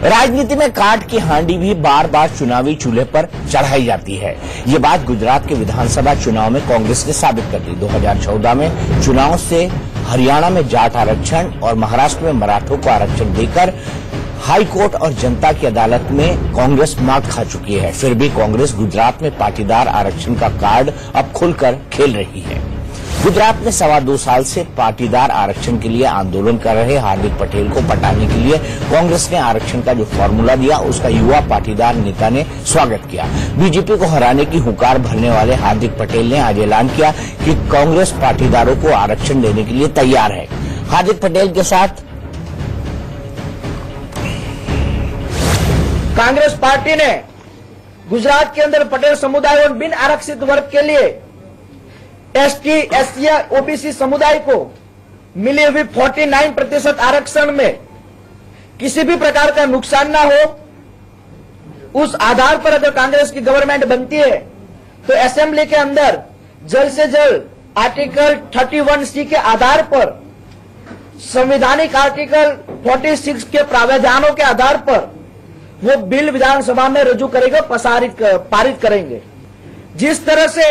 राजनीति में काट की हांडी भी बार बार चुनावी चूल्हे पर चढ़ाई जाती है। ये बात गुजरात के विधानसभा चुनाव में कांग्रेस ने साबित कर दी। 2014 में चुनाव से हरियाणा में जाट आरक्षण और महाराष्ट्र में मराठों को आरक्षण देकर हाई कोर्ट और जनता की अदालत में कांग्रेस मात खा चुकी है। फिर भी कांग्रेस गुजरात में पाटीदार आरक्षण का कार्ड अब खुलकर खेल रही है। गुजरात में 2.25 साल से पाटीदार आरक्षण के लिए आंदोलन कर रहे हार्दिक पटेल को पटाने के लिए कांग्रेस ने आरक्षण का जो फॉर्मूला दिया उसका युवा पाटीदार नेता ने स्वागत किया। बीजेपी को हराने की हुंकार भरने वाले हार्दिक पटेल ने आज ऐलान किया कि कांग्रेस पाटीदारों को आरक्षण देने के लिए तैयार है। हार्दिक पटेल के साथ कांग्रेस पार्टी ने गुजरात के अंदर पटेल समुदाय और बिन आरक्षित वर्ग के लिए एसटी, एससी, ओबीसी समुदाय को मिली हुई 49% आरक्षण में किसी भी प्रकार का नुकसान ना हो, उस आधार पर अगर कांग्रेस की गवर्नमेंट बनती है तो असेंबली के अंदर जल्द से जल्द आर्टिकल 31C के आधार पर, संवैधानिक आर्टिकल 46 के प्रावधानों के आधार पर वो बिल विधानसभा में रजू करेगा, पारित करेंगे। जिस तरह से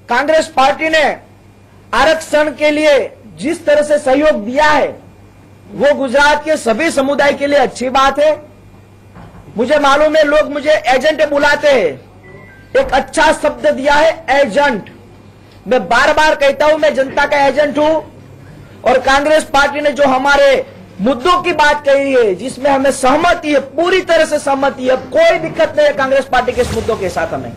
कांग्रेस पार्टी ने आरक्षण के लिए जिस तरह से सहयोग दिया है वो गुजरात के सभी समुदाय के लिए अच्छी बात है। मुझे मालूम है लोग मुझे एजेंट बुलाते हैं, एक अच्छा शब्द दिया है एजेंट। मैं बार बार कहता हूं मैं जनता का एजेंट हूं और कांग्रेस पार्टी ने जो हमारे मुद्दों की बात कही है जिसमें हमें सहमति है, पूरी तरह से सहमति है, कोई दिक्कत नहीं है कांग्रेस पार्टी के इस मुद्दों के साथ। हमें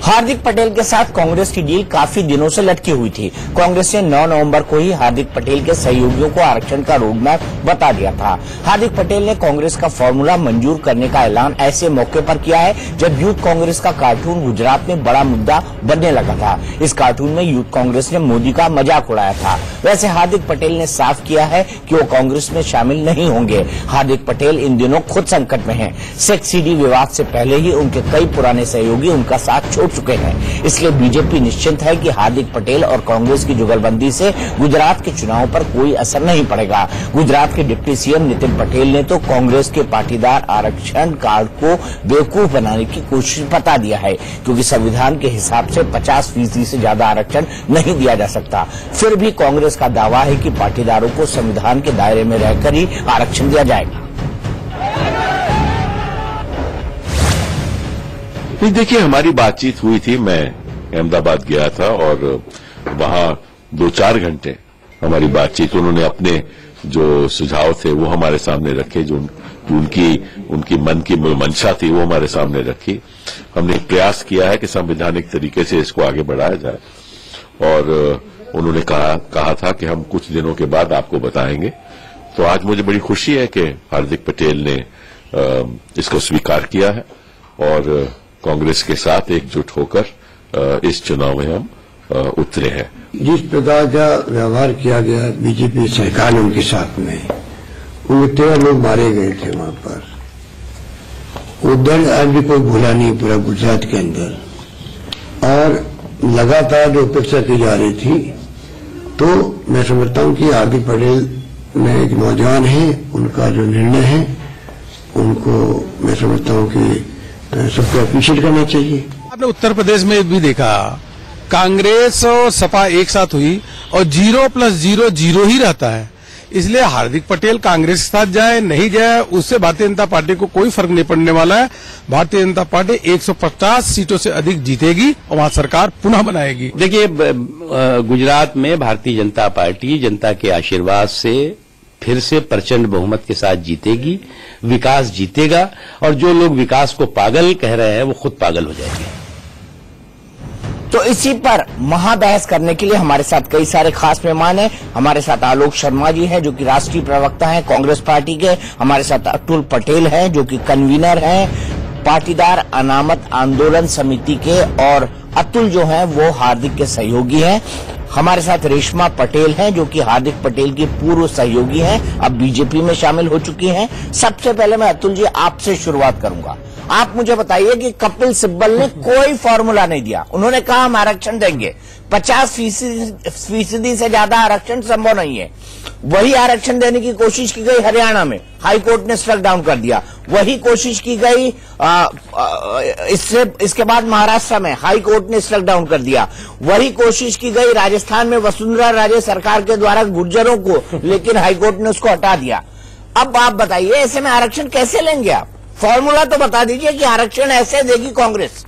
हार्दिक पटेल के साथ कांग्रेस की डील काफी दिनों से लटकी हुई थी। कांग्रेस ने 9 नवंबर को ही हार्दिक पटेल के सहयोगियों को आरक्षण का रोडमैप बता दिया था। हार्दिक पटेल ने कांग्रेस का फॉर्मूला मंजूर करने का ऐलान ऐसे मौके पर किया है जब यूथ कांग्रेस का कार्टून गुजरात में बड़ा मुद्दा बनने लगा था। इस कार्टून में यूथ कांग्रेस ने मोदी का मजाक उड़ाया था। वैसे हार्दिक पटेल ने साफ किया है कि वो कांग्रेस में शामिल नहीं होंगे। हार्दिक पटेल इन दिनों खुद संकट में हैं। सेक्स सीडी विवाद से पहले ही उनके कई पुराने सहयोगी उनका साथ छोड़ चुके हैं। इसलिए बीजेपी निश्चिंत है कि हार्दिक पटेल और कांग्रेस की जुगलबंदी से गुजरात के चुनाव पर कोई असर नहीं पड़ेगा। गुजरात के डिप्टी सीएम नितिन पटेल ने तो कांग्रेस के पाटीदार आरक्षण कार्ड को बेवकूफ बनाने की कोशिश बता दिया है, क्योंकि संविधान के हिसाब से 50% से ज्यादा आरक्षण नहीं दिया जा सकता। फिर भी कांग्रेस का दावा है कि पाटीदारों को संविधान के दायरे में रहकर ही आरक्षण दिया जाएगा। देखिए, हमारी बातचीत हुई थी, मैं अहमदाबाद गया था और वहां 2-4 घंटे हमारी बातचीत, उन्होंने अपने जो सुझाव थे वो हमारे सामने रखे, जो उनकी मन की मंशा थी वो हमारे सामने रखी। हमने प्रयास किया है कि संवैधानिक तरीके से इसको आगे बढ़ाया जाए और उन्होंने कहा था कि हम कुछ दिनों के बाद आपको बताएंगे। तो आज मुझे बड़ी खुशी है कि हार्दिक पटेल ने इसको स्वीकार किया है और कांग्रेस के साथ एकजुट होकर इस चुनाव में हम उतरे हैं। जिस प्रकार का व्यवहार किया गया बीजेपी सरकार ने उनके साथ में, उनके 13 लोग मारे गए थे वहां पर। वो दर्द आज भी कोई भूला नहीं पूरा गुजरात के अंदर, और लगातार जो अपेक्षा की जा रही थी। तो मैं समझता हूं कि हार्दिक पटेल में एक नौजवान है, उनका जो निर्णय है उनको मैं समझता हूं कि सबको अप्रिशिएट करना चाहिए। आपने उत्तर प्रदेश में भी देखा, कांग्रेस और सपा एक साथ हुई और 0 + 0 0 ही रहता है। इसलिए हार्दिक पटेल कांग्रेस के साथ जाए नहीं जाए उससे भारतीय जनता पार्टी को कोई फर्क नहीं पड़ने वाला है। भारतीय जनता पार्टी 150 सीटों से अधिक जीतेगी और वहां सरकार पुनः बनाएगी। देखिए, गुजरात में भारतीय जनता पार्टी जनता के आशीर्वाद से फिर से प्रचंड बहुमत के साथ जीतेगी, विकास जीतेगा और जो लोग विकास को पागल कह रहे हैं वो खुद पागल हो जाएंगे। तो इसी पर महाबहस करने के लिए हमारे साथ कई सारे खास मेहमान हैं। हमारे साथ आलोक शर्मा जी हैं जो कि राष्ट्रीय प्रवक्ता हैं कांग्रेस पार्टी के। हमारे साथ अतुल पटेल हैं जो कि कन्वीनर हैं पाटीदार अनामत आंदोलन समिति के, और अतुल जो हैं वो हार्दिक के सहयोगी हैं। हमारे साथ रेशमा पटेल हैं जो कि हार्दिक पटेल की पूर्व सहयोगी हैं, अब बीजेपी में शामिल हो चुकी हैं। सबसे पहले मैं अतुल जी आपसे शुरुआत करूंगा। आप मुझे बताइए कि कपिल सिब्बल ने कोई फॉर्मूला नहीं दिया, उन्होंने कहा हम आरक्षण देंगे, 50% से ज्यादा आरक्षण संभव नहीं है। वही आरक्षण देने की कोशिश की गई हरियाणा में, हाई कोर्ट ने स्ट्रक डाउन कर दिया। वही कोशिश की गई इसके बाद महाराष्ट्र में, हाई कोर्ट ने स्ट्रक डाउन कर दिया। वही कोशिश की गई राजस्थान में वसुंधरा राजे सरकार के द्वारा गुर्जरों को, लेकिन हाई कोर्ट ने उसको हटा दिया। अब आप बताइए ऐसे में आरक्षण कैसे लेंगे आप? फॉर्मूला तो बता दीजिए कि आरक्षण ऐसे देगी कांग्रेस।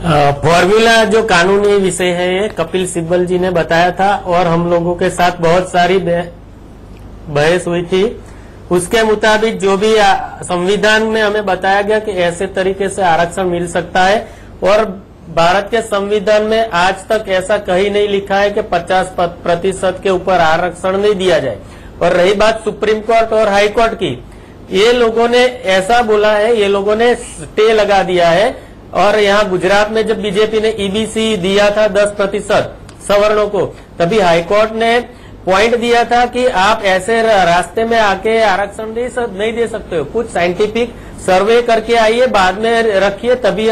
फॉर्मूला जो कानूनी विषय है ये कपिल सिब्बल जी ने बताया था और हम लोगों के साथ बहुत सारी बहस हुई थी। उसके मुताबिक जो भी संविधान में हमें बताया गया कि ऐसे तरीके से आरक्षण मिल सकता है, और भारत के संविधान में आज तक ऐसा कहीं नहीं लिखा है कि 50% के ऊपर आरक्षण नहीं दिया जाए। और रही बात सुप्रीम कोर्ट और हाई कोर्ट की, ये लोगों ने ऐसा बोला है, ये लोगों ने स्टे लगा दिया है। और यहाँ गुजरात में जब बीजेपी ने ईबीसी दिया था 10% सवर्णों को, तभी हाईकोर्ट ने पॉइंट दिया था कि आप ऐसे रास्ते में आके आरक्षण नहीं दे सकते हो, कुछ साइंटिफिक सर्वे करके आइए, बाद में रखिए, तभी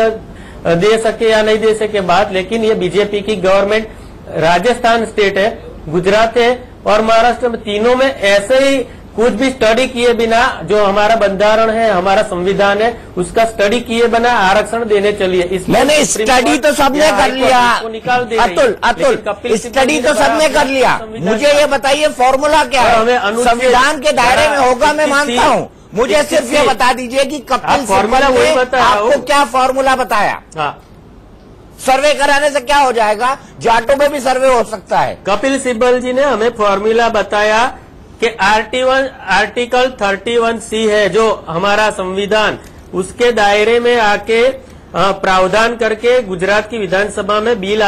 दे सके या नहीं दे सके बात। लेकिन ये बीजेपी की गवर्नमेंट, राजस्थान स्टेट है, गुजरात है और महाराष्ट्र में, तीनों में ऐसे ही कुछ भी स्टडी किए बिना, जो हमारा बंधारण है, हमारा संविधान है, उसका स्टडी किए बिना आरक्षण देने चलिए। मैंने स्टडी तो सबने कर लिया अतुल, स्टडी तो सबने कर लिया। मुझे ये बताइए फॉर्मूला क्या है? संविधान के दायरे में होगा, मैं मानता हूँ। मुझे सिर्फ ये बता दीजिए कि कपिल सिब्बल ने आपको क्या फॉर्मूला बताया? सर्वे कराने से क्या हो जाएगा? जाटों में भी सर्वे हो सकता है। कपिल सिब्बल जी ने हमें फॉर्मूला बताया कि आर्टिकल 31C है जो हमारा संविधान, उसके दायरे में आके प्रावधान करके गुजरात की विधानसभा में बिल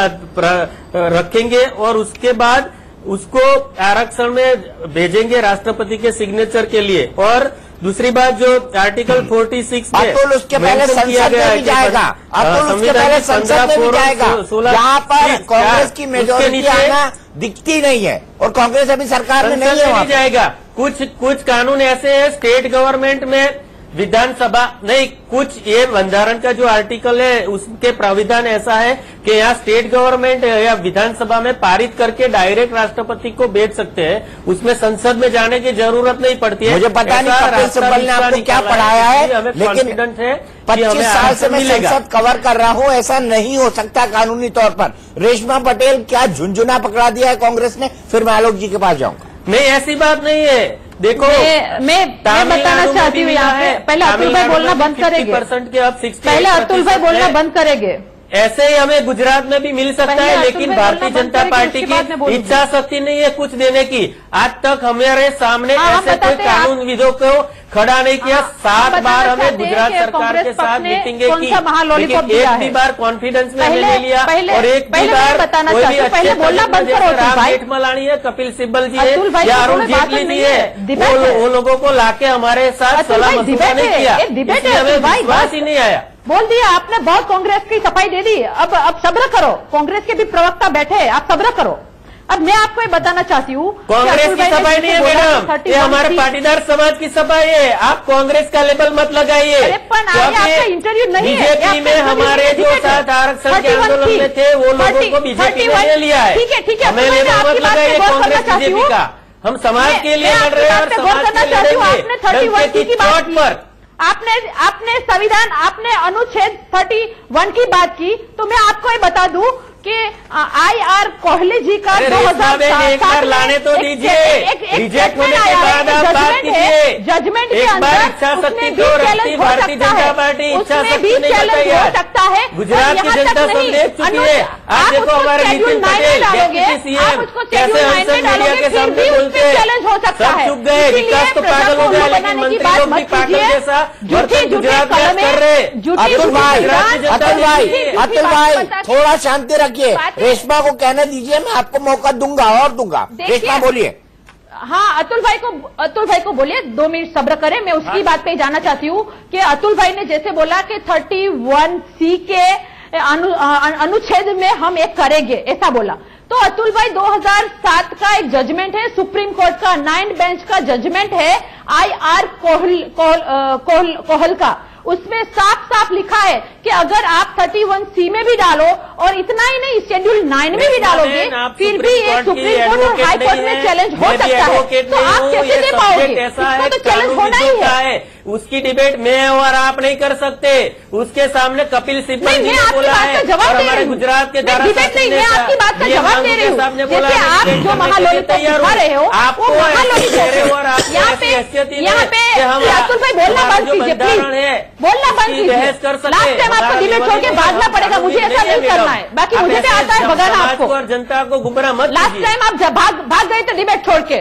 रखेंगे और उसके बाद उसको आरक्षण में भेजेंगे राष्ट्रपति के सिग्नेचर के लिए। और दूसरी बात जो आर्टिकल 46 में अतुल उसके पहले संसद में भी जाएगा, अतुल उसके पहले संसद में भी जाएगा, यहाँ पर कांग्रेस की मेजोरिटी आना दिखती नहीं है और कांग्रेस अभी सरकार में नहीं है। जाएगा कुछ कानून ऐसे हैं स्टेट गवर्नमेंट में, विधानसभा नहीं, कुछ ये बंधारण का जो आर्टिकल है उसके प्राविधान ऐसा है कि यहाँ स्टेट गवर्नमेंट या विधानसभा में पारित करके डायरेक्ट राष्ट्रपति को भेज सकते हैं, उसमें संसद में जाने की जरूरत नहीं पड़ती है। मुझे पता नहीं कपिल सिब्बल ने आपको क्या पढ़ाया है, लेकिन 25 साल से मैं संसद कवर कर रहा हूँ, ऐसा नहीं हो सकता कानूनी तौर पर। रेशमा पटेल क्या झुंझुना पकड़ा दिया है कांग्रेस ने? फिर मैं आलोक जी के पास जाऊंगा। नहीं, ऐसी बात नहीं है। देखो मैं बताना चाहती हूँ यहाँ पे, पहले अतुल भाई बोलना बंद करेंगे, पहले अतुल भाई बोलना बंद करेंगे। ऐसे ही हमें गुजरात में भी मिल सकता है, लेकिन भारतीय जनता पार्टी की इच्छा शक्ति नहीं है कुछ देने की। आज तक हमारे सामने ऐसे कोई कानून विधों को खड़ा नहीं किया। 7 बार हमें गुजरात सरकार के साथ मीटिंगें की, लेकिन एक भी बार कॉन्फिडेंस में नहीं लिया और एक भी बार कोई भी अच्छे राम जेठमलानी है, कपिल सिब्बल जी है या अरुण जेटली जी है, वो लोगों को लाके हमारे साथ सलाह मशवरा नहीं किया, इसलिए हमें विश्वास ही नहीं आया। बोल दिया आपने, बहुत कांग्रेस की सफाई दे दी, अब सब्र करो। कांग्रेस के भी प्रवक्ता बैठे, आप सब्र करो। अब मैं आपको ये बताना चाहती हूँ, कांग्रेस की सफाई नहीं है मैडम, ये हमारे पाटीदार समाज की सफाई है। आप कांग्रेस का लेबल मत लगाइए। इंटरव्यू नहीं है, बीजेपी में हमारे जो साथ आरक्षण के आंदोलन में थे वो लोगों को बीजेपी ने ले लिया है। ठीक है, हमें लेबल मत लगाइए कांग्रेस बीजेपी का। हम समाज के लिए लड़ रहे हैं और समाज के लिए लड़ेंगे की चोट पर। आपने संविधान, आपने अनुच्छेद 31 की बात की, तो मैं आपको ये बता दूं कि IR कोहली जी का 2007 लाने तो दीजिए, रिजेक्ट होने के बाद आप बात कीजिए। जजमेंट के अंदर इच्छा शक्ति क्यों रखती भारतीय जनता पार्टी? इच्छा शक्ति नहीं बताई है। गुजरात की जनता सब देख चुकी है। आज देखो हमारे नितिन पटेल डिप्टी सीएम कैसे हमसे मीडिया के सामने बोलते हैं, सब चुप गए। विकास तो पागल हो गया, लेकिन मंत्री लोग भी पागल जैसा गुजरात में कर रहे। अतुल भाई थोड़ा शांति रखिए, रेशमा को कहने दीजिए, मैं आपको मौका दूंगा और दूंगा। रेशमा बोलिए। हाँ, अतुल भाई को बोलिए, 2 मिनट सब्र करें। मैं उसकी बात पे जाना चाहती हूँ कि अतुल भाई ने जैसे बोला कि 31C के अनुच्छेद में हम एक करेंगे, ऐसा बोला। तो अतुल भाई 2007 का एक जजमेंट है सुप्रीम कोर्ट का, 9 बेंच का जजमेंट है IR कोहल का, उसमें साफ साफ लिखा है कि अगर आप 31C में भी डालो और इतना ही नहीं शेड्यूल 9 में भी डालोगे फिर भी ये सुप्रीम कोर्ट और हाई कोर्ट में चैलेंज हो सकता है, तो आप कैसे दे पाओगे? इसको तो चैलेंज होना ही है। उसकी डिबेट मैं और आप नहीं कर सकते। उसके सामने कपिल सिब्बल जी ने बोला है और हमारे गुजरात के डिबेट नहीं, मैं आपकी बात का जवाब दे रही हूँ। जैसे आप जो महालोलित दिखा रहे हो आपको यहाँ पे अतुल भाई बोलना बंद कीजिए प्लीज, बोलना बंद कीजिए। लास्ट टाइम आपको डिबेट छोड़ के भागना पड़ेगा, मुझे ऐसा नहीं करना है। बाकी मुझे भी आता है भगाना आपको और जनता को गुमराह मत। लास्ट टाइम आप भाग गए थे डिबेट छोड़ के,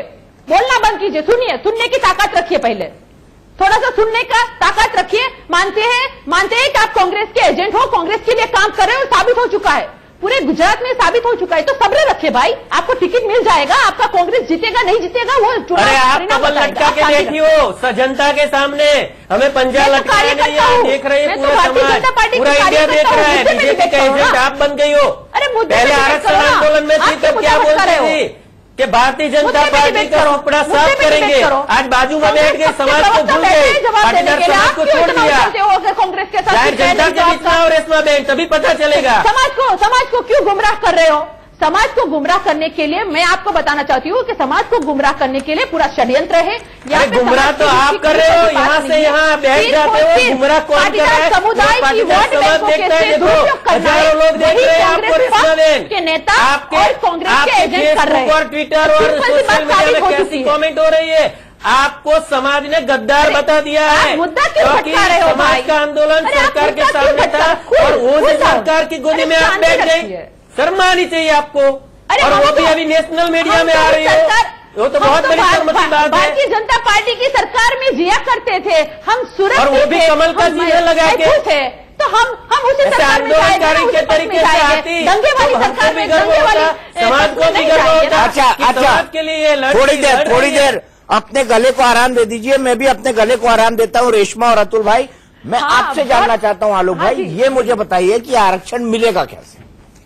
बोलना बंद कीजिए। सुनिए, सुनने की ताकत रखिए, पहले थोड़ा सा सुनने का ताकत रखिए। मानते हैं कि आप कांग्रेस के एजेंट हो, कांग्रेस के लिए काम कर रहे हो, साबित हो चुका है, पूरे गुजरात में साबित हो चुका है। तो सब्र रखिए भाई, आपको टिकट मिल जाएगा। आपका कांग्रेस जीतेगा नहीं जीतेगा वो चुनाव आप कमल लटका के बैठी हो जनता के सामने, हमें पंजा लटका देख रहे हैं, पूरा समाज पूरा इंडिया देख रहा है। बीजेपी का एजेंट आप बन गई हो। पहले आरक्षण आंदोलन में थी तब क्या बोलते थे कि भारतीय जनता पार्टी का कपड़ा साफ करेंगे। आज बाजू में बैठ गए, समाज को भूल गए, पाटीदार समाज को छोड़ दिया। कांग्रेस के साथ जनता के बीच में और रेशमा बैंक तभी पता चलेगा। समाज को क्यों गुमराह कर रहे हो? समाज को गुमराह करने के लिए मैं आपको बताना चाहती हूँ कि समाज को गुमराह करने के लिए पूरा षड्यंत्र है। गुमराह तो आप कर रहे हो, यहाँ से यहाँ बैठ जाते हो। गुमराह कौन कर रहा है? समुदाय की वोट बैंकों के दुरुपयोग करना है, लोग देख रहे हैं आपको के नेता और कांग्रेस के एजेंट कर रहे हैं। और ट्विटर और सोशल मीडिया में कैसी कॉमेंट हो रही है? आपको समाज ने गद्दार बता दिया है, मुद्दा क्यों भटका रहे हो? समाज का आंदोलन सरकार के सामने था और वो सरकार की गोदी में आप बैठ गए। शर्म आनी चाहिए आपको। और वो भी अभी नेशनल मीडिया में आ रही हो, वो तो बहुत बड़ी शर्म की बात है। भारतीय जनता पार्टी की सरकार में जिया करते थे हम, सुरक्षित और वो भी कमल का जीवन लगा के थे, तो हम उसी सरकार में आंदोलनकारी के तरीके से आती, दंगे वाली सरकार में दंगे वाली समाज को भी गर्व होता। अच्छा, के लिए थोड़ी देर अपने गले को आराम दे दीजिए। मैं भी अपने गले को आराम देता हूँ। रेशमा और अतुल भाई, मैं आपसे जानना चाहता हूँ, आलोक भाई, ये मुझे बताइए कि आरक्षण मिलेगा कैसे?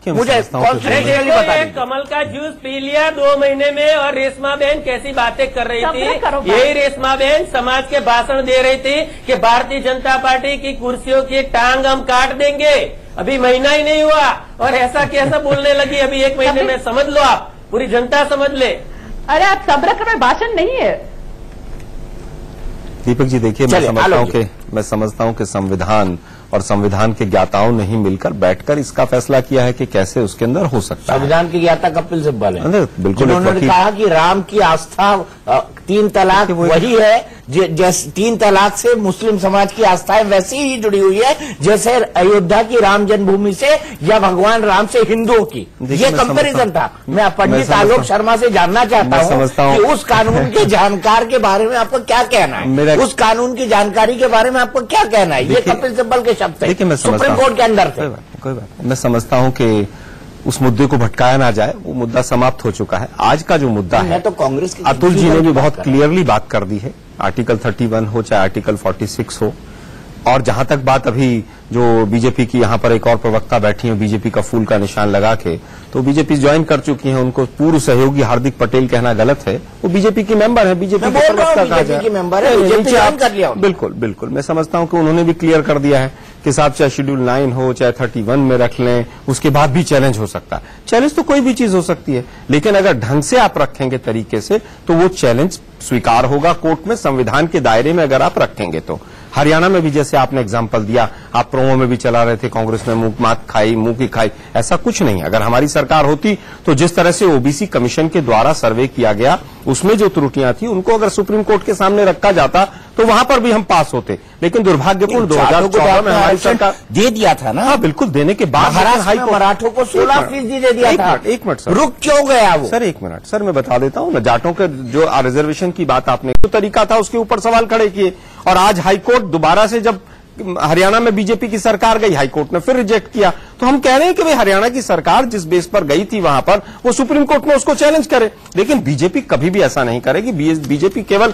मुझे कमल का जूस पी लिया 2 महीने में और रेशमा बहन कैसी बातें कर रही थी। यही रेशमा बहन समाज के भाषण दे रही थी कि भारतीय जनता पार्टी की कुर्सियों की टांग हम काट देंगे। अभी महीना ही नहीं हुआ और ऐसा कैसा बोलने लगी? अभी 1 महीने में समझ लो, आप पूरी जनता समझ ले। अरे आप सब्र करो, भाषण नहीं है। दीपक जी देखिए, मैं समझता हूं कि संविधान और संविधान के ज्ञाताओं ने ही मिलकर बैठकर इसका फैसला किया है कि कैसे उसके अंदर हो सकता है। संविधान की ज्ञाता कपिल सिब्बल है, बिल्कुल। उन्होंने कहा कि राम की आस्था 3 तलाक वही है, जैसे 3 तलाक से मुस्लिम समाज की आस्थाएं वैसी ही जुड़ी हुई है जैसे अयोध्या की राम जन्मभूमि से या भगवान राम से हिंदुओं की। ये कंपैरिजन था। मैं पंडित आलोक शर्मा से जानना चाहता हूँ कि उस कानून के जानकार के बारे में आपको क्या कहना है? उस कानून की जानकारी के बारे में आपको क्या कहना है? ये कपिल सिब्बल के शब्द है सुप्रीम कोर्ट के अंदर से। कोई बात, मैं समझता हूँ कि उस मुद्दे को भटकाया ना जाए, वो मुद्दा समाप्त हो चुका है। आज का जो मुद्दा है, तो कांग्रेस की अतुल जी ने भी बहुत क्लियरली बात कर दी है। आर्टिकल 31 हो चाहे आर्टिकल 46 हो, और जहां तक बात अभी जो बीजेपी की यहाँ पर एक और प्रवक्ता बैठी है बीजेपी का फूल का निशान लगा के, तो बीजेपी ज्वाइन कर चुकी है, उनको पूर्व सहयोगी हार्दिक पटेल कहना गलत है। वो बीजेपी की मेंबर है, बीजेपी की प्रवक्ता कहा जाए। बिल्कुल बिल्कुल, मैं समझता हूं कि उन्होंने भी क्लियर कर दिया है कि साहब चाहे शेड्यूल 9 हो चाहे 31 में रख लें, उसके बाद भी चैलेंज हो सकता है। चैलेंज तो कोई भी चीज हो सकती है, लेकिन अगर ढंग से आप रखेंगे तरीके से तो वो चैलेंज स्वीकार होगा कोर्ट में, संविधान के दायरे में अगर आप रखेंगे तो। हरियाणा में भी जैसे आपने एग्जाम्पल दिया, आप प्रोमो में भी चला रहे थे, कांग्रेस ने मुंह की खाई, ऐसा कुछ नहीं। अगर हमारी सरकार होती तो जिस तरह से ओबीसी कमीशन के द्वारा सर्वे किया गया, उसमें जो त्रुटियां थी उनको अगर सुप्रीम कोर्ट के सामने रखा जाता तो वहां पर भी हम पास होते। लेकिन दुर्भाग्यपूर्ण 2014 में हमारी सरकार दे दिया था ना। हाँ बिल्कुल, देने के बाद मराठों को 16% दे दिया था। एक मिनट सर, रुक क्यों गया वो? सर 1 मिनट सर, मैं बता देता हूँ ना। जाटों के जो रिजर्वेशन की बात आपने, जो तरीका था उसके ऊपर सवाल खड़े किए, और आज हाईकोर्ट दोबारा से जब हरियाणा में बीजेपी की सरकार गई, हाईकोर्ट ने फिर रिजेक्ट किया। तो हम कह रहे हैं कि भाई हरियाणा की सरकार जिस बेस पर गई थी वहां पर वो सुप्रीम कोर्ट में उसको चैलेंज करे, लेकिन बीजेपी कभी भी ऐसा नहीं करेगी। बीजेपी केवल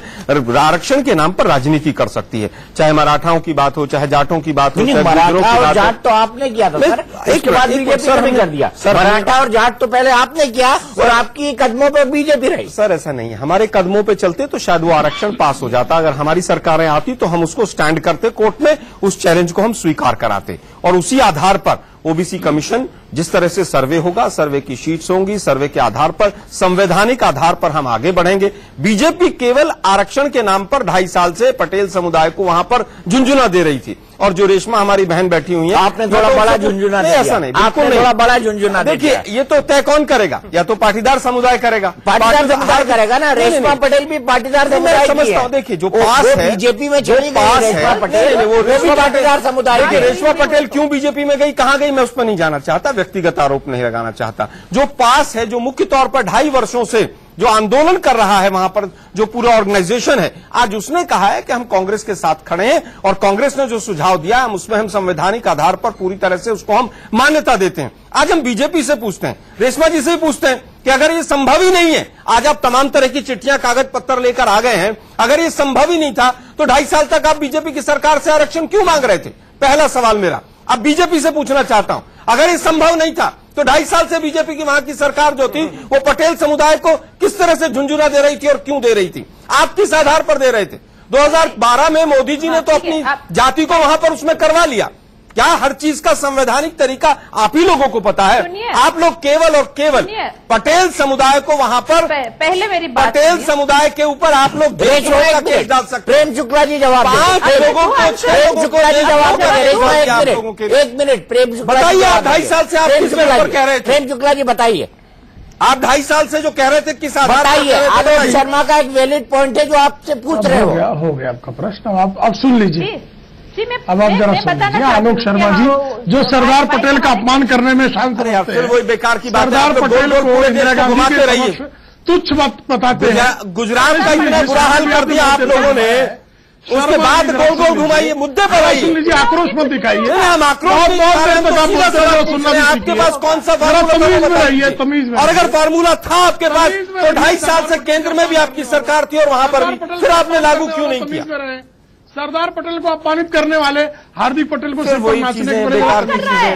आरक्षण के नाम पर राजनीति कर सकती है, चाहे मराठाओं की बात हो, चाहे जाटों की बात हो, चाहे मराठा और जाट तो आपने किया था सर, इसके बाद बीजेपी ने कर दिया। मराठा और जाट तो पहले आपने किया और आपकी कदमों पर बीजेपी रही। सर ऐसा नहीं है, हमारे कदमों पे चलते तो शायद वो आरक्षण पास हो जाता। अगर हमारी सरकारें आती तो हम उसको स्टैंड करते कोर्ट में, उस चैलेंज को हम स्वीकार कराते और उसी आधार पर ओबीसी कमीशन जिस तरह से सर्वे होगा, सर्वे की शीट्स होंगी, सर्वे के आधार पर, संवैधानिक आधार पर हम आगे बढ़ेंगे। बीजेपी केवल आरक्षण के नाम पर 2.5 साल से पटेल समुदाय को वहां पर झुंझुना दे रही थी। और जो रेशमा हमारी बहन बैठी हुई है, आपने थोड़ा बड़ा झुंझुना दिया। ऐसा नहीं, आपने थोड़ा बड़ा झुंझुना। देखिए ये तो तय कौन करेगा, या तो पाटीदार समुदाय करेगा, पाटीदार समुदाय करेगा ना। रेशमा पटेल भी पाटीदार समुदाय समझता हूं। देखिए जो पास है बीजेपी में चली गई रेशमा पटेल, वो पाटीदार समुदाय। रेशमा पटेल क्यों बीजेपी में गई, कहां गई, मैं उस पर नहीं जाना चाहता, व्यक्तिगत आरोप नहीं लगाना चाहता। जो पास है, जो मुख्य तौर पर 2.5 वर्षों से जो आंदोलन कर रहा है वहां पर, जो पूरा ऑर्गेनाइजेशन है, आज उसने कहा है कि हम कांग्रेस के साथ खड़े हैं और कांग्रेस ने जो सुझाव दिया हम उसमें हम संवैधानिक आधार पर पूरी तरह से उसको हम मान्यता देते हैं। आज हम बीजेपी से पूछते हैं, रेशमा जी से पूछते हैं कि अगर ये संभव ही नहीं है, आज आप तमाम तरह की चिट्ठियां, कागज पत्र लेकर आ गए हैं, अगर ये संभव ही नहीं था तो 2.5 साल तक आप बीजेपी की सरकार से आरक्षण क्यों मांग रहे थे? पहला सवाल मेरा। अब बीजेपी से पूछना चाहता हूं, अगर ये संभव नहीं था तो 2.5 साल से बीजेपी की वहां की सरकार जो थी वो पटेल समुदाय को किस तरह से झुंझुना दे रही थी और क्यों दे रही थी? आप किस आधार पर दे रहे थे? 2012 में मोदी जी ने तो अपनी जाति को वहां पर उसमें करवा लिया। क्या हर चीज का संवैधानिक तरीका आप ही लोगों को पता है? आप लोग केवल और केवल पटेल समुदाय को वहां पर, पहले मेरी बात, पटेल समुदाय के ऊपर आप लोग केस डाल सकते। प्रेम शुक्ला जी जवाब, 5 लोगों को, प्रेम शुक्ला जी जवाब, एक मिनट प्रेम शुक्ला बताइए। आप 2.5 साल से आप किस पर कह रहे थे? प्रेम शुक्ला जी बताइए, आप 2.5 साल से जो कह रहे थे किस आधार पर? बताइए। आलोक शर्मा का एक वैलिड पॉइंट है जो आपसे पूछ रहे हो। हो गया आपका प्रश्न, अब सुन लीजिए। अब आप जरा सुनिए। आलोक शर्मा जी जो सरदार पटेल का अपमान करने में शांत रहते हैं, फिर वही बेकार की बात, सरदार पटेल को इंदिरा गांधी के रहिए तुच्छ बात बताते हैं। गुजरात का इतना बुरा हाल कर दिया आप लोगों ने, उसके बाद गोल गोल घुमाइए, मुद्दे पर आइए। सुन लीजिए, आक्रोश मत दिखाइए। हम आक्रोश सुनना, आपके पास कौन सा फार्मूला रहिए, तमीज में। और अगर फार्मूला था आपके पास तो 2.5 साल से केंद्र में भी आपकी सरकार थी और वहां पर भी, फिर आपने लागू क्यों नहीं किया? सरदार पटेल को अपमानित करने वाले हार्दिक पटेल को वही चीजें बेकार की चीजें,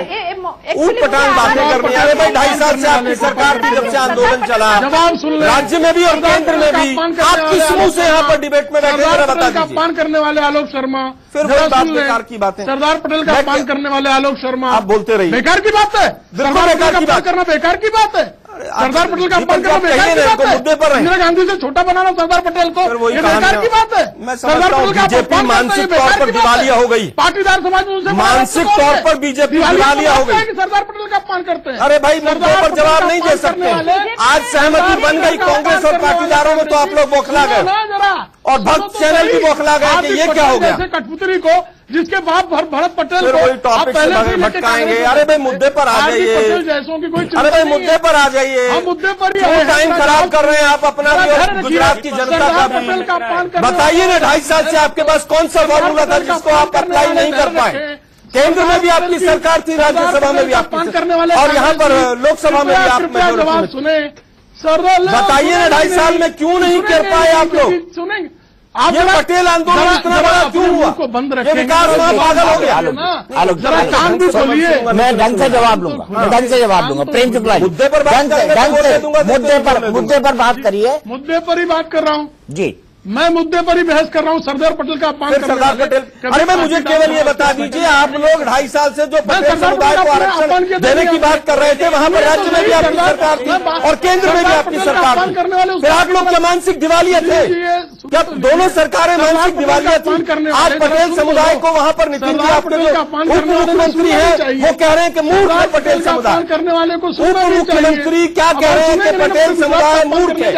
ऊट पटांग बातें कर रही है। अरे भाई 2.5 साल से आपकी सरकार की जब से आंदोलन चला, जवाब सुन ले, राज्य में भी और केंद्र में भी, आप किस मुंह से यहाँ पर डिबेट में बैठे जरा बता दीजिए। अपमान करने वाले आलोक शर्मा, फिर वही बात बेकार की बातें। सरदार पटेल का अपमान करने वाले आलोक शर्मा, आप बोलते रहिए। बेकार की बात है, सरदार पटेल का अपमान करना बेकार की बात है। सरदार पटेल का अपमान करना बेकार की बात है। मुद्दे पर इंदिरा गांधी से छोटा बनाना सरदार पटेल को, ये बेकार की बात है। मैं समझता हूँ बीजेपी मानसिक तौर पर दिवालिया हो गई, पाटीदार समाज में उनसे मानसिक तौर पर बीजेपी दिवालिया हो गई। सरदार पटेल का अपमान करते हैं। अरे भाई मुद्दों पर जवाब नहीं दे सकते। आज सहमति बन गई कांग्रेस और पाटीदारों में तो आप लोग बौखला गए और भक्त चैनल भी बौखला गए कि ये क्या हो गया। कठपुतली को जिसके बाप भरत पटेल को वही टॉपिक से भटकाएंगे। अरे भाई मुद्दे पर आ जाइए, जैसों की कोई, अरे भाई मुद्दे पर आ जाइए। हम मुद्दे पर ही टाइम खराब कर रहे हैं आप अपना भी और गुजरात की जनता का भी। बताइए ना 2.5 साल से आपके पास कौन सा फॉर्मूला था जिसको आप अप्लाई नहीं कर पाए? केंद्र में भी आपकी सरकार थी, राज्यसभा में भी आपकी, और यहाँ पर लोकसभा में भी आप जवाब सुने। बताइए ना 2.5 साल में क्यों नहीं कर पाए आप लोग? सुनेंगे ये पटेल आंदोलन इतना बड़ा क्यों हुआ? को बंद रखें, ये विकास वहां पागल हो गया। जरा कान भी खोलिए। मैं ढंग से जवाब दूंगा, मैं ढंग से जवाब दूंगा। प्रेम शुक्ला जी मुद्दे पर बात मुद्दे पर बात करिए। मुद्दे पर ही बात कर रहा हूँ जी, मैं मुद्दे पर ही बहस कर रहा हूँ। सरदार पटेल का अपमान करने सरदार पटेल, अरे भाई मुझे केवल ये बता दीजिए, आप लोग 2.5 साल से जो पटेल समुदाय को आरक्षण देने की बात कर रहे थे, वहां पर राज्य में भी आपकी सरकार थी और केंद्र में भी आपकी सरकार थी, फिर आप लोग क्या मानसिक दिवालिया थे? क्या दोनों सरकारें मानसिक दिवालिया थी? आज पटेल समुदाय को वहां पर नितिन जी आपके जो उप मुख्यमंत्री है वो कह रहे हैं कि मूर्ख है पटेल समुदाय। करने वाले को उप मुख्यमंत्री क्या कह रहे हैं कि पटेल समुदाय मूर्ख है,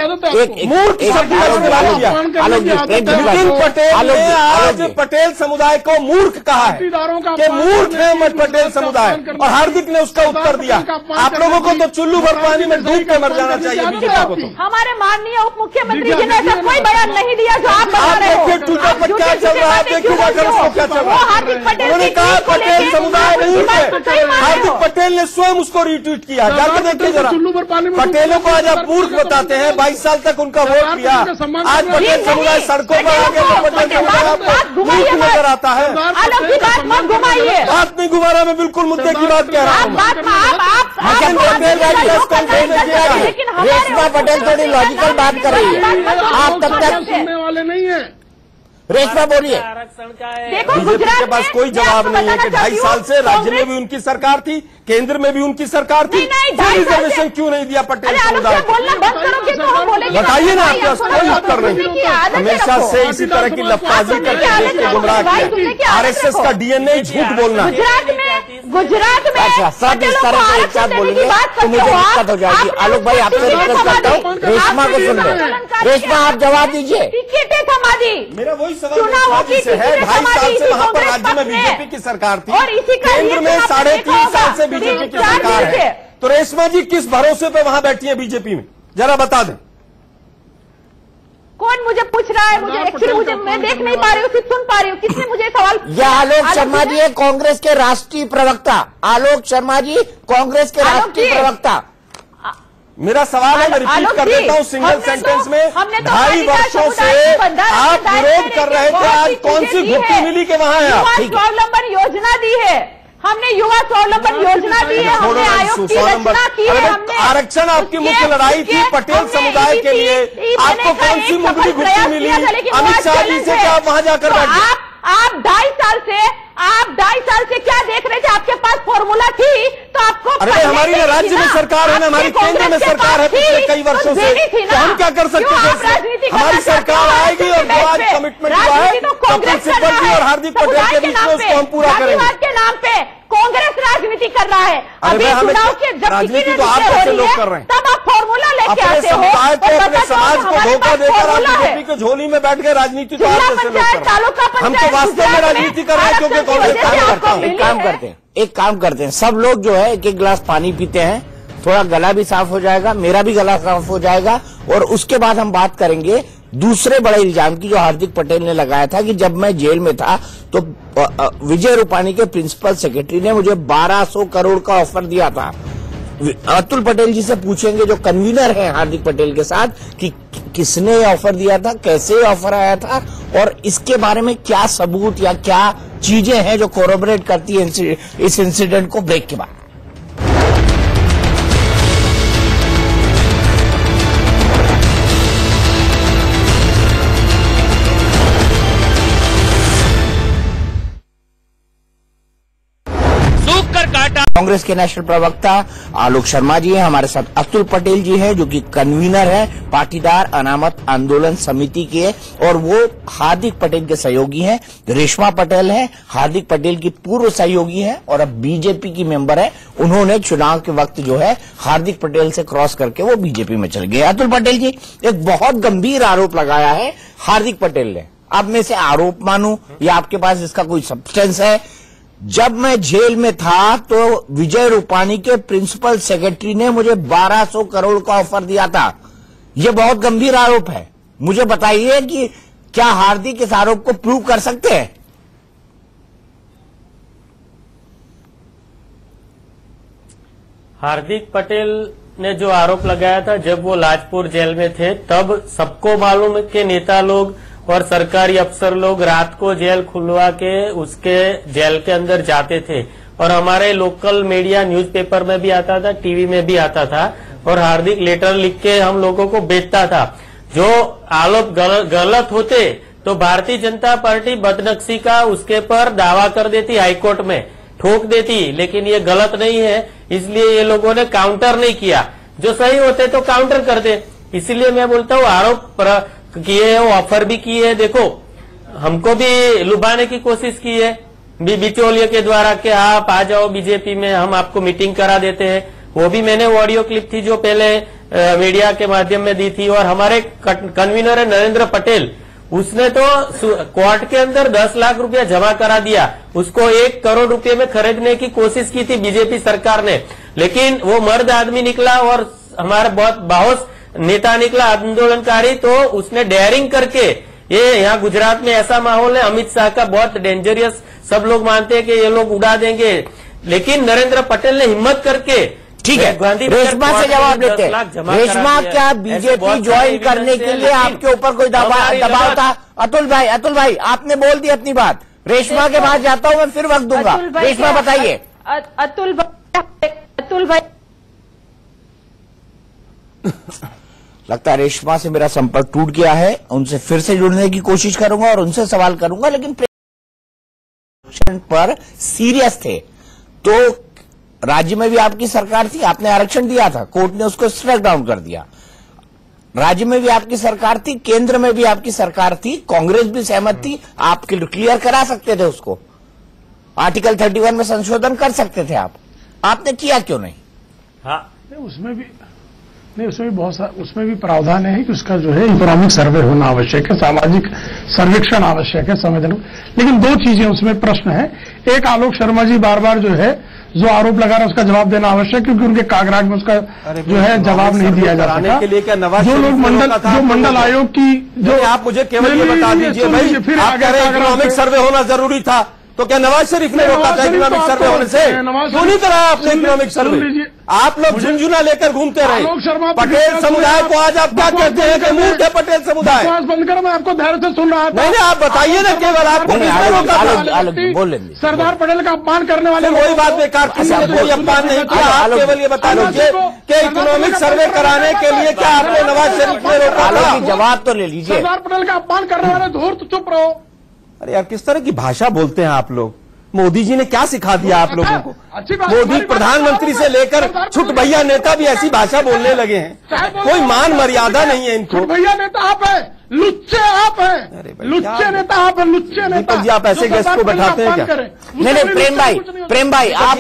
मूर्ख शब्द करने की आदत है। नितिन पटेल ने आज पटेल समुदाय को मूर्ख कहा है कि मूर्ख है पटेल समुदाय, और हार्दिक ने उसका उत्तर दिया। आप लोगों को तो चुल्लू भर पानी में डूब के मर जाना चाहिए बीजेपी को। तो हमारे माननीय उप मुख्यमंत्री जी ने ऐसा कोई बयान नहीं दिया जो आप बता रहे हो। ट्विटर पर क्या चल रहा है देखिए, उसको क्या चल रहा है। उन्होंने कहा पटेल समुदाय मूर्ख है, हार्दिक पटेल ने स्वयं उसको रिट्वीट किया। जाकर देखिए जरा, पटेलों को आज आप मूर्ख बताते हैं। 22 साल तक उनका वोट किया, आज पटेल समुदाय सड़कों पर आ गया तो पटेल समुदाय आपको मूर्ख नजर आता है। आलोक की बात मत घुमाइए। बात नहीं घुमा रहा, मैं बिल्कुल मुद्दे की बात कह रहा हूँ। रेशमा पटेल थोड़ी लॉजिकल बात कर रही है, आप तब तक सुनने वाले नहीं है। रेशमा बोलिए। बीजेपी के पास कोई जवाब नहीं है कि 2.5 साल से राज्य में भी उनकी सरकार थी, केंद्र में भी उनकी सरकार थी, रिजर्वेशन क्यों नहीं दिया पटेल समुदाय को? बताइए ना, आपके पास कोई उत्तर नहीं। हमेशा से इसी तरह की लफाजी करके गुमराह किया। आरएसएस का डीएनए झूठ बोलना। गुजरात में अच्छा, सब इस तरह से एक साथ बोलेंगे तो मुझे दिक्कत हो जाएगी। आलोक भाई, आपसे रिक्वेस्ट करता हूँ, रेशमा को सुन लो। रेशमा, आप जवाब दीजिए। टिकटें थमा दी। मेरा वही सवाल से है। 2.5 साल से वहाँ पर राज्य में बीजेपी की सरकार थी, केंद्र में 3.5 साल से बीजेपी की सरकार है। तो रेशमा जी किस भरोसे पे वहाँ बैठी है बीजेपी में, जरा बता दें। कौन मुझे पूछ रहा है? मुझे एक्चुअली मैं देख नहीं पा रही हूँ, सिर्फ सुन पा रही हूँ। किसने मुझे सवाल? यह आलोक शर्मा जी है, कांग्रेस के राष्ट्रीय प्रवक्ता। आलोक शर्मा जी, कांग्रेस के राष्ट्रीय प्रवक्ता। मेरा सवाल है, मैं रिपीट कर देता हूँ सिंगल सेंटेंस में। 2.5 वर्षों से आप विरोध कर रहे थे, आज कौन सी गुप्ती मिली के वहाँ है आप? स्वावलंबन योजना दी है हमने, युवा स्वावलंबन योजना दी है हमने, आयोग की रचना की है हमने। आरक्षण आपकी मुख्य लड़ाई थी पटेल समुदाय के लिए, आपको कौन सी मुद्दी गुप्ती मिली? अमित शाह जी से क्या आप वहाँ जाकर बैठ गए? आप 2.5 साल से क्या देख रहे थे? आपके पास फॉर्मूला थी तो आपको। अरे हमारी राज्य में सरकार है ना, हमारी केंद्र में सरकार है पिछले कई वर्षों से, तो हम क्या कर सकते हैं? हमारी सरकार आएगी और जो आज कमिटमेंट हुआ है कपिल सिब्बल जी और हार्दिक पटेल के बीच में, उसको हम पूरा करेंगे। के नाम पे कांग्रेस राजनीति कर रहा है। अभी चुनाव के जब राजनीति तो आप जैसे लोग कर रहे हैं, तब आप फॉर्मूला लेके आते हो। अपने समाज को धोखा देकर आप बीजेपी की झोली में बैठ गए। राजनीति तो आप जैसे लोग कर रहे हैं, हम तो वास्तव में राजनीति कर रहे हैं क्योंकि कांग्रेस एक काम करते हैं, सब लोग जो है एक गिलास पानी पीते हैं, थोड़ा गला भी साफ हो जाएगा, मेरा भी गला साफ हो जाएगा, और उसके बाद हम बात करेंगे दूसरे बड़े इल्जाम की जो हार्दिक पटेल ने लगाया था कि जब मैं जेल में था तो विजय रूपाणी के प्रिंसिपल सेक्रेटरी ने मुझे 1200 करोड़ का ऑफर दिया था। अतुल पटेल जी से पूछेंगे जो कन्वीनर हैं हार्दिक पटेल के साथ, कि किसने ऑफर दिया था, कैसे ऑफर आया था, और इसके बारे में क्या सबूत या क्या चीजें हैं जो कोरोबरेट करती है इस इंसिडेंट को। ब्रेक के बाद कांग्रेस के नेशनल प्रवक्ता आलोक शर्मा जी हैं, हमारे साथ अतुल पटेल जी हैं जो कि कन्वीनर है पाटीदार अनामत आंदोलन समिति के, और वो हार्दिक पटेल के सहयोगी हैं। रेशमा पटेल हैं, हार्दिक पटेल की पूर्व सहयोगी हैं और अब बीजेपी की मेंबर है। उन्होंने चुनाव के वक्त जो है हार्दिक पटेल से क्रॉस करके वो बीजेपी में चल गए। अतुल पटेल जी, एक बहुत गंभीर आरोप लगाया है हार्दिक पटेल ने, अब मैं इसे आरोप मानूं या आपके पास इसका कोई सब्सटेंस है? जब मैं जेल में था तो विजय रूपाणी के प्रिंसिपल सेक्रेटरी ने मुझे 1200 करोड़ का ऑफर दिया था। यह बहुत गंभीर आरोप है। मुझे बताइए कि क्या हार्दिक इस आरोप को प्रूव कर सकते हैं? हार्दिक पटेल ने जो आरोप लगाया था जब वो लाजपुर जेल में थे, तब सबको मालूम है कि नेता लोग और सरकारी अफसर लोग रात को जेल खुलवा के उसके जेल के अंदर जाते थे, और हमारे लोकल मीडिया न्यूज़पेपर में भी आता था, टीवी में भी आता था, और हार्दिक लेटर लिख के हम लोगों को भेजता था। जो आरोप गलत होते तो भारतीय जनता पार्टी बदनक्सी का उसके पर दावा कर देती, हाईकोर्ट में ठोक देती, लेकिन ये गलत नहीं है, इसलिए ये लोगों ने काउंटर नहीं किया। जो सही होते तो काउंटर करते। इसलिए मैं बोलता हूँ आरोप किए, वो ऑफर भी किए। देखो, हमको भी लुभाने की कोशिश की है बिचौलियों के द्वारा कि आप आ जाओ बीजेपी में, हम आपको मीटिंग करा देते हैं। वो भी मैंने ऑडियो क्लिप थी जो पहले मीडिया के माध्यम में दी थी, और हमारे कन्वीनर है नरेंद्र पटेल, उसने तो कोर्ट के अंदर 10 लाख रुपया जमा करा दिया, उसको 1 करोड़ रुपए में खरीदने की कोशिश की थी बीजेपी सरकार ने, लेकिन वो मर्द आदमी निकला और हमारा बहुत बाहोश नेता निकला आंदोलनकारी, तो उसने डेयरिंग करके, ये यहाँ गुजरात में ऐसा माहौल है, अमित शाह का बहुत डेंजरियस, सब लोग मानते हैं कि ये लोग उड़ा देंगे, लेकिन नरेंद्र पटेल ने हिम्मत करके, ठीक है, रेशमा से जवाब लेते हैं। रेशमा, क्या बीजेपी ज्वाइन करने के लिए आपके ऊपर कोई दबाव था? अतुल भाई आपने बोल दी अपनी बात, रेशमा के पास जाता हूं मैं, फिर वक्त दूंगा। रेशमा बताइए। अतुल भाई लगता है रेशमा से मेरा संपर्क टूट गया है, उनसे फिर से जुड़ने की कोशिश करूंगा और उनसे सवाल करूंगा, लेकिन पर सीरियस थे तो राज्य में भी आपकी सरकार थी, आपने आरक्षण दिया था, कोर्ट ने उसको स्ट्राइक डाउन कर दिया। राज्य में भी आपकी सरकार थी, केंद्र में भी आपकी सरकार थी, कांग्रेस भी सहमत थी, आप क्लियर करा सकते थे उसको, आर्टिकल 31 में संशोधन कर सकते थे आपने किया क्यों नहीं? हाँ, उसमें भी उसमें भी प्रावधान है कि उसका जो है इकोनॉमिक सर्वे होना आवश्यक है, सामाजिक सर्वेक्षण आवश्यक है, संवेदन। लेकिन 2 चीजें उसमें प्रश्न है। एक, आलोक शर्मा जी बार बार जो है जो आरोप लगा रहा है उसका जवाब देना आवश्यक, क्योंकि उनके कागजात में उसका जो है जवाब नहीं दिया जा सका। जो लोग मंडल आयोग की, जो आप मुझे केवल ये बता दीजिए भाई, आप कह रहे हैं इकोनॉमिक सर्वे होना जरूरी था, तो क्या नवाज शरीफ ने रोका था इकोनॉमिक सर्वे होने से? क्यों नहीं कराया आपने इकोनॉमिक सर्वे? आप लोग झुंझुना लेकर घूमते रहे। पटेल समुदाय को आज आप क्या कहते हैं कि मूर्ख है पटेल समुदाय? बंद कर, मैं आपको धैर्य से सुन रहा था। नहीं, आप बताइए ना, केवल आपको किसने रोका था? सरदार पटेल का अपमान करने वाले, वही बात बेकार, किसी ने कोई अपमान नहीं किया। आप केवल ये बता दीजिए कि इकोनॉमिक सर्वे कराने के लिए क्या आपने नवाज शरीफ ने रोका था? जवाब तो ले लीजिए। सरदार पटेल का अपमान करने वाले धूर्त चुप रहो। अरे यार, किस तरह की भाषा बोलते हैं आप लोग? मोदी जी ने क्या सिखा दिया आप लोगों को? मोदी प्रधानमंत्री से लेकर छुट भैया नेता भी ऐसी भाषा बोलने लगे हैं। कोई मान मर्यादा नहीं है इनको। भैया नेता आप है, लुच्चे आप हैं, लुच्चे नेता आप हैं, लुच्चे नेता जी। आप ऐसे गेस्ट को बैठाते हैं क्या? नहीं, प्रेम भाई आप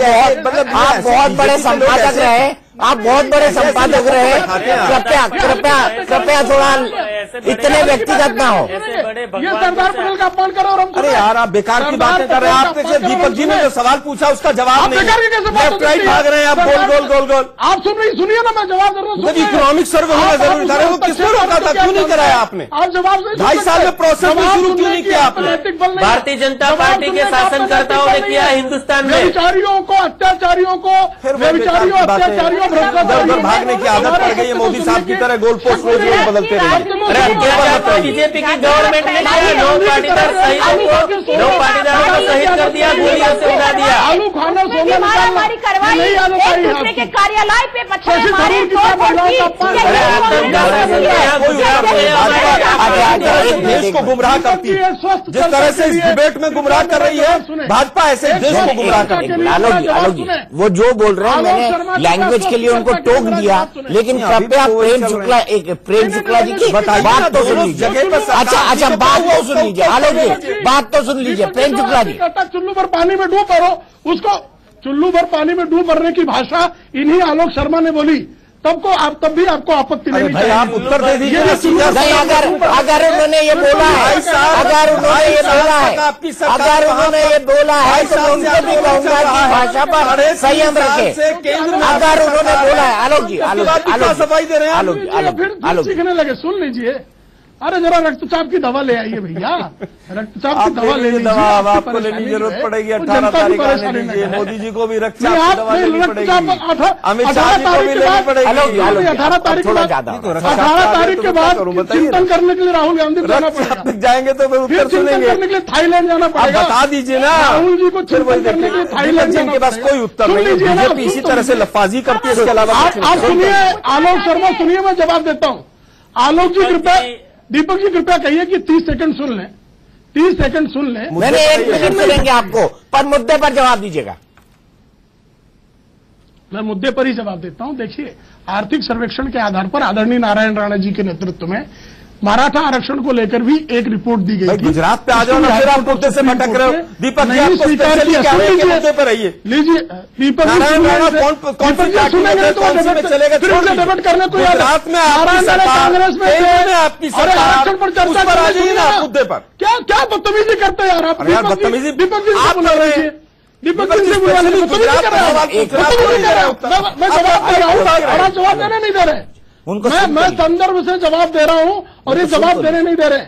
बहुत बड़े संपादक रहे, आप बहुत बड़े संपादक रहे, कृपया थोड़ा इतने व्यक्तिगत ना हो। ये सरदार पटेल का अपमान करो। अरे यार, आप बेकार की बातें कर रहे हैं। आपने दीपक जी ने जो सवाल पूछा उसका जवाब नहीं, लेफ्ट राइट भाग रहे हैं आप, गोल। आप सुनिए ना, मैं जवाब दे रहा हूँ। इकोनॉमिक सर्वे होना जरूरी था, वो किसने रोका था? क्यों नहीं कराया आपने? आप जवाब 2.5 साल में प्रोसेस में शुरू क्यों नहीं किया आपने? भारतीय जनता पार्टी के शासनकर्ताओं ने किया हिंदुस्तान में। व्यभिचारियों को, अत्याचारियों को, भागने की आदत पड़ गई है मोदी साहब की तरह, गोल पोस्ट रोज बदलते रहे। बीजेपी की गवर्नमेंट ने किया, 9 पाटीदारों को शहीद कर दिया, गोलियों से उड़ा दिया। आलू खाना सोना मारामारी करवाई, एक दूसरे के कार्यालय पे पत्थर मारे, देश को गुमराह करती है। जिस तरह से इस डिबेट में गुमराह कर रही है भाजपा, ऐसे देश को गुमराह कर रही है। आलोक जी वो जो बोल रहे हैं, मैंने लैंग्वेज के लिए उनको टोक दिया, लेकिन कृपया प्रेम शुक्ला जी की बात तो सुन लीजिए। अच्छा, बात तो सुन लीजिए आलोक जी, बात तो सुन लीजिए प्रेम शुक्ला जी। चुल्लू भर पानी में डूब पड़ो, उसको चुल्लू भर पानी में डूब मरने की भाषा इन्हीं आलोक शर्मा ने बोली, तब भी आपको आपत्ति नहीं चाहिए। आप उत्तर दे दीजिए। अगर उन्होंने ये बोला है, अगर उन्होंने ये बोला है तो मैं उनको भी कहूंगा कि भाषा पर संयम रखे। अगर उन्होंने बोला है, आलोक जी सफाई दे रहे हैं आलोक सीखने लगे, सुन लीजिए। अरे जरा रक्तचाप की दवा ले आइए भैया, रक्तचाप की दवा ले लीजिए। आपको लेने की जरूरत पड़ेगी, 18 तारीख आने दीजिए। मोदी जी को भी रक्तचाप की दवा लेनी पड़ेगी, अमित शाह जी को भी लेनी पड़ेगी। 18 तारीख के बाद चिंतन करने के लिए राहुल गांधी को जाना पड़ेगा। जाएंगे तो फिर चिंतन करने के लिए थाईलैंड जाना पड़ेगा। बता दीजिए ना, राहुल जी को चिंतन करने के लिए थाईलैंड जाना के पास कोई उत्तर नहीं है। बीजेपी इसी तरह से लफाजी करती है, इसके अलावा आप सुनिए आलोक शर्मा, सुनिए मैं जवाब देता हूँ। आलोक जी कृपया, दीपक जी कृपया कहिए कि 30 सेकंड सुन लें, 30 सेकंड सुन लें। मैंने 1 मिनट सुनेंगे आपको, पर मुद्दे पर जवाब दीजिएगा। मैं मुद्दे पर ही जवाब देता हूं। देखिए, आर्थिक सर्वेक्षण के आधार पर आदरणीय नारायण राणा जी के नेतृत्व में मराठा आरक्षण को लेकर भी एक रिपोर्ट दी गई थी। गुजरात पे आ जाओ ना, फिर आप मुद्दे से भटक रहे हो। दीपक जी, आपको स्पेशली कह रहे हैं कि मुद्दे पर रहिए। लीजिए दीपक जी, सुनेंगे तो डिबेट करने को गुजरात में कांग्रेस में आपकी आरक्षण पर चर्चा आ जाइए ना मुद्दे पर। क्या बदतमीजी करते हैं यार आप? बदतमीजी दीपक जी से बुला लीजिए, दीपक जी से बुला लीजिए। बदतमीजी कर रहे हैं, मैं जवाब दे रहा हूँ और आप जवाब देने नहीं दे रहे। मैं संदर्भ से जवाब दे रहा हूं और ये जवाब देने नहीं दे रहे।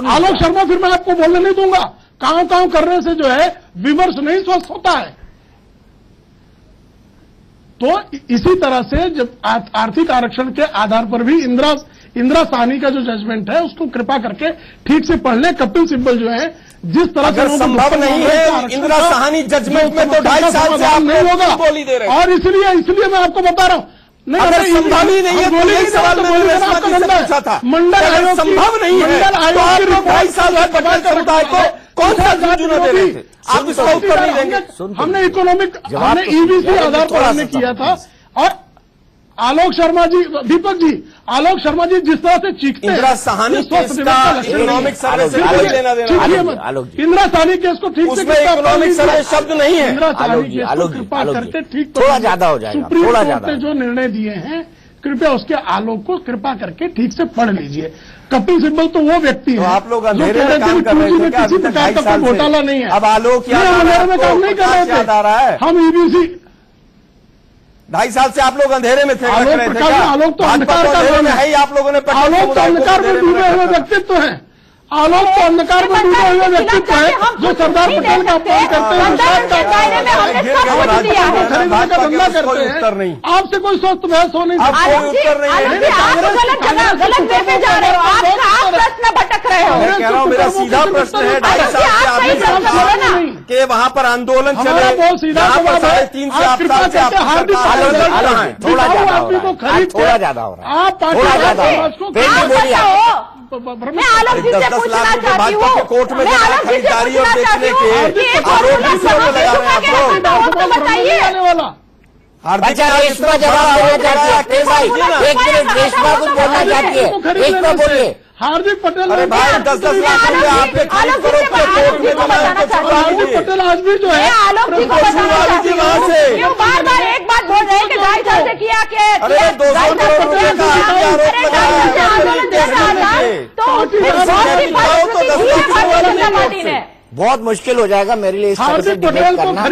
आलोक शर्मा, फिर मैं आपको बोलने नहीं दूंगा। कांव करने से जो है विमर्श नहीं स्वस्थ होता है। तो इसी तरह से जब आर्थिक आरक्षण के आधार पर भी इंदिरा साहनी का जो जजमेंट है उसको कृपा करके ठीक से पढ़ ले। कपिल सिब्बल जो है जिस तरह से संभव नहीं है इंदिरा साहनी जजमेंट में तो 2.5 साल से आप नहीं होगा, बोली दे रहे हैं। और इसलिए मैं आपको बता रहा हूं, अगर संभव ही नहीं है तो यही सवाल मैंने पूछा था। मंडल आयोग संभव नहीं है तो आप लोग 2.5 साल बाद पटेल समुदाय को कौन सा चुनाव दे रहे थे? आप इसका उत्तर नहीं देंगे। हमने हमने ईबीसी आधार पर हमने किया था। और आलोक शर्मा जी, दीपक जी, आलोक शर्मा जी जिस तरह से चीखते हैं, इंदिरा साहनी इकोनॉमिक सर्वे से कोई लेना देना। इंदिरा साहनी केस को ठीक से इकोनॉमिक सर्वे शब्द नहीं है। इंदिरा साहनी केस को कृपा करके ठीक थोड़ा ज्यादा हो जाएगा। सुप्रीम कोर्ट ने जो निर्णय दिए हैं कृपया उसके आलोक को कृपा करके ठीक से पढ़ लीजिए। कपिल सिब्बल तो वो व्यक्ति है आप लोग अंधेरे में काम कर रहे थे, किसी प्रकार का कोई घोटाला नहीं है। अब आलोक अंधेरे में काम नहीं कर रहे थे। हम ईबीसी 2.5 साल से आप लोग अंधेरे में थे। आलोक तो अंधकार में है ही। आप लोगों ने आलोक तो अंधकार में डूबे हुए व्यक्तित्व है। आलोक तो अंधकार में डूबे हुए व्यक्तित्व है जो सरदार पटेल का अपमान करते हैं, खरीदने का धंधा करते हैं। आपसे कोई स्वस्थ बहस हो नहीं कह रहा हूँ। मेरा सीधा प्रश्न है, 2.5 साल से कि वहाँ पर आंदोलन चले, बहुत सीधा जवाब है। 3 से 8 साल से थोड़ा ज्यादा हो रहा है। आप मैं आलोक जी से पूछना चाहती हूँ, कोर्ट में खरीदारी और बेचने के आरोप बताइए। अच्छा, रेशमा जवाब देना चाहती है भाई, 1 मिनट रेशमा कुछ बोलना चाहती है, एक तो बोलिए। हार्दिक पटेल, अरे भाई 10-10 लाख रुपया आपने खरीद करोड़ के कोर्ट में हार्दिक पटेल आज भी जो है आलोक जी को बताना चाहती हूँ, क्यों बार-बार एक बात बोल रहे हैं कि 2.5 साल से किया कि 200 करोड़ रुपए का आरोप लगाया। बहुत मुश्किल हो जाएगा मेरे लिए इस तरह से डिबेट करना।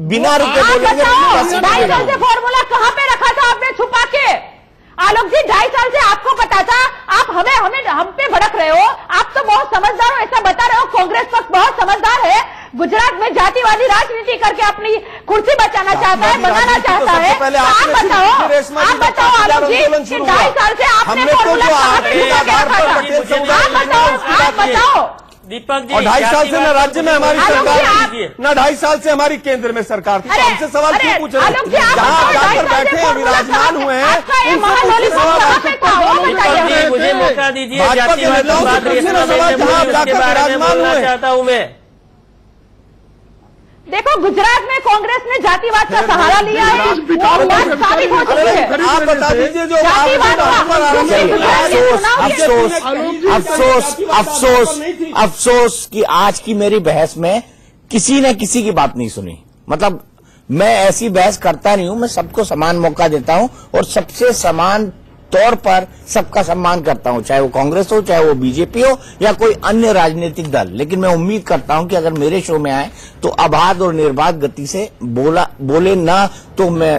बिना रुके बोलेंगे। 2.5 साल से फॉर्मूला कहाँ पे रखा था आपने छुपा के? आलोक जी 2.5 साल से आपको पता था, आप हम पे भड़क रहे हो। आप तो बहुत समझदार हो ऐसा बता रहे हो। कांग्रेस पक्ष बहुत समझदार है, गुजरात में जातिवादी राजनीति करके अपनी कुर्सी बचाना चाहता है, बनाना चाहता है। आप बताओ आलोक जी, 2.5 साल से आपने फॉर्मूला कहाँ पे छुपा के रखा था? आप बताओ दीपक जी। और 2.5 साल से न राज्य में हमारी सरकार, न 2.5 साल से हमारी केंद्र में सरकार थी। हमसे सवाल क्यों पूछ रहे हैं? जहाँ जाकर बैठे हैं, विराजमान हुए हैं, मुझे मौका दीजिए। भाजपा के नेताओं से पूछे ना सवाल, जहाँ आप जाकर विराजमान हुए। चाहता हूँ मैं, देखो गुजरात में कांग्रेस ने जातिवाद का सहारा लिया है, वो बात साबित हो चुकी है। आप बता दीजिए जो अफसोस कि आज की मेरी बहस में किसी ने किसी की बात नहीं सुनी। मतलब मैं ऐसी बहस करता नहीं हूं, मैं सबको समान मौका देता हूं और सबसे समान तौर पर सबका सम्मान करता हूं, चाहे वो कांग्रेस हो, चाहे वो बीजेपी हो या कोई अन्य राजनीतिक दल। लेकिन मैं उम्मीद करता हूं कि अगर मेरे शो में आए तो अबाध और निर्बाध गति से बोले ना तो मैं